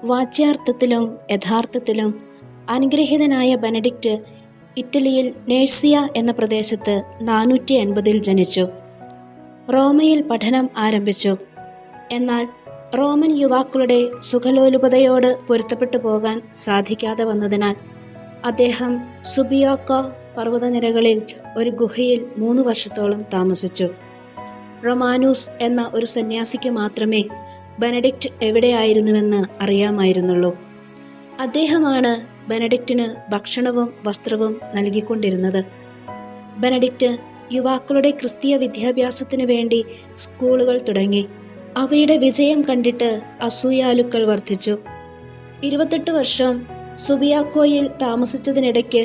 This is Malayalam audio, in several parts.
വാച്യാർത്ഥത്തിലും യഥാർത്ഥത്തിലും അനുഗ്രഹീതനായ ബെനഡിക്റ്റ് ഇറ്റലിയിൽ നേഴ്സിയ എന്ന പ്രദേശത്ത് 450 ജനിച്ചു. റോമയിൽ പഠനം ആരംഭിച്ചു. എന്നാൽ റോമൻ യുവാക്കളുടെ സുഖലോലുപതയോട് പൊരുത്തപ്പെട്ടു പോകാൻ സാധിക്കാതെ വന്നതിനാൽ അദ്ദേഹം സുബിയാക്കോ പർവ്വതനിരകളിൽ ഒരു ഗുഹയിൽ 3 വർഷത്തോളം താമസിച്ചു. റൊമാനൂസ് എന്ന ഒരു സന്യാസിക്ക് മാത്രമേ ബെനഡിക്റ്റ് എവിടെയായിരുന്നുവെന്ന് അറിയാമായിരുന്നുള്ളൂ. അദ്ദേഹമാണ് ബെനഡിക്റ്റിന് ഭക്ഷണവും വസ്ത്രവും നൽകിക്കൊണ്ടിരുന്നത്. ബെനഡിക്റ്റ് യുവാക്കളുടെ ക്രിസ്തീയ വിദ്യാഭ്യാസത്തിനു വേണ്ടി സ്കൂളുകൾ തുടങ്ങി. അവയുടെ വിജയം കണ്ടിട്ട് അസൂയാലുക്കൾ വർദ്ധിച്ചു. 28 വർഷം സുബിയാക്കോയിൽ താമസിച്ചതിനിടയ്ക്ക്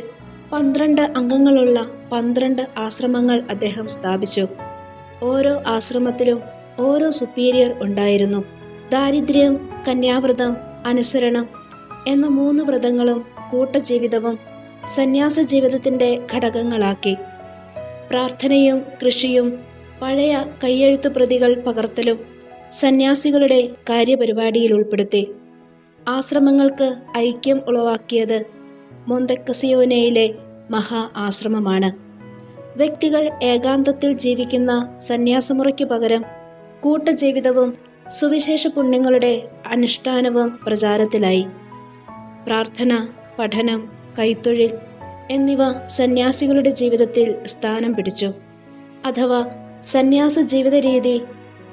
12 അംഗങ്ങളുള്ള 12 ആശ്രമങ്ങൾ അദ്ദേഹം സ്ഥാപിച്ചു. ഓരോ ആശ്രമത്തിലും ഓരോ സുപ്പീരിയർ ഉണ്ടായിരുന്നു. ദാരിദ്ര്യം, കന്യാവ്രതം, അനുസരണം എന്ന 3 വ്രതങ്ങളും കൂട്ടജീവിതവും സന്യാസ ജീവിതത്തിൻ്റെ ഘടകങ്ങളാക്കി. പ്രാർത്ഥനയും കൃഷിയും പഴയ കയ്യെഴുത്തു പ്രതികൾ പകർത്തലും സന്യാസികളുടെ കാര്യപരിപാടിയിൽ ഉൾപ്പെടുത്തി. ആശ്രമങ്ങൾക്ക് ഐക്യം ഉളവാക്കിയത് മൊന്തക്കസിയോനയിലെ മഹാ ആശ്രമമാണ്. വ്യക്തികൾ ഏകാന്തത്തിൽ ജീവിക്കുന്ന സന്യാസമുറയ്ക്കു പകരം കൂട്ടജീവിതവും സുവിശേഷ പുണ്യങ്ങളുടെ അനുഷ്ഠാനവും പ്രചാരത്തിലായി. പ്രാർത്ഥന, പഠനം, കൈത്തൊഴിൽ എന്നിവ സന്യാസികളുടെ ജീവിതത്തിൽ സ്ഥാനം പിടിച്ചു. അഥവാ സന്യാസ ജീവിത രീതി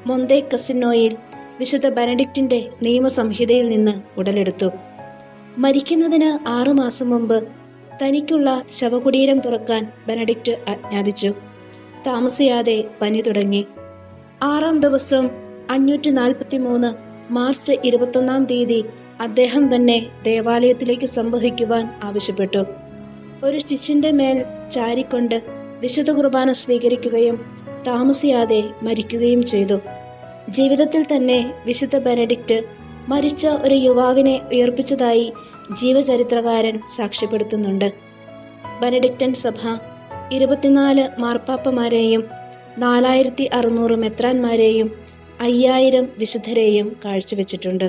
മൊന്തേ കസിനോയിൽ വിശുദ്ധ ബെനഡിക്റ്റിൻ്റെ നിയമസംഹിതയിൽ നിന്ന് ഉടലെടുത്തു. മരിക്കുന്നതിന് 6 മാസം മുമ്പ് തനിക്കുള്ള ശവകുടീരം തുറക്കാൻ ബെനഡിക്റ്റ് ആജ്ഞാപിച്ചു. താമസിയാതെ പനി തുടങ്ങി. 6-ാം ദിവസം 543 മാർച്ച് 21-ാം തീയതി അദ്ദേഹം തന്നെ ദേവാലയത്തിലേക്ക് സംവഹിക്കുവാൻ ആവശ്യപ്പെട്ടു. ഒരു ശിഷ്യന്റെ മേൽ ചാരിക്കൊണ്ട് വിശുദ്ധ കുർബാന സ്വീകരിക്കുകയും താമസിയാതെ മരിക്കുകയും ചെയ്തു. ജീവിതത്തിൽ തന്നെ വിശുദ്ധ ബെനഡിക്റ്റ് മരിച്ച ഒരു യുവാവിനെ ഉയർപ്പിച്ചതായി ജീവചരിത്രകാരൻ സാക്ഷ്യപ്പെടുത്തുന്നുണ്ട്. ബെനഡിക്റ്റൻ സഭ 24 മാർപ്പാപ്പമാരെയും 4600 മെത്രാന്മാരെയും 5000 വിശുദ്ധരെയും കാഴ്ചവെച്ചിട്ടുണ്ട്.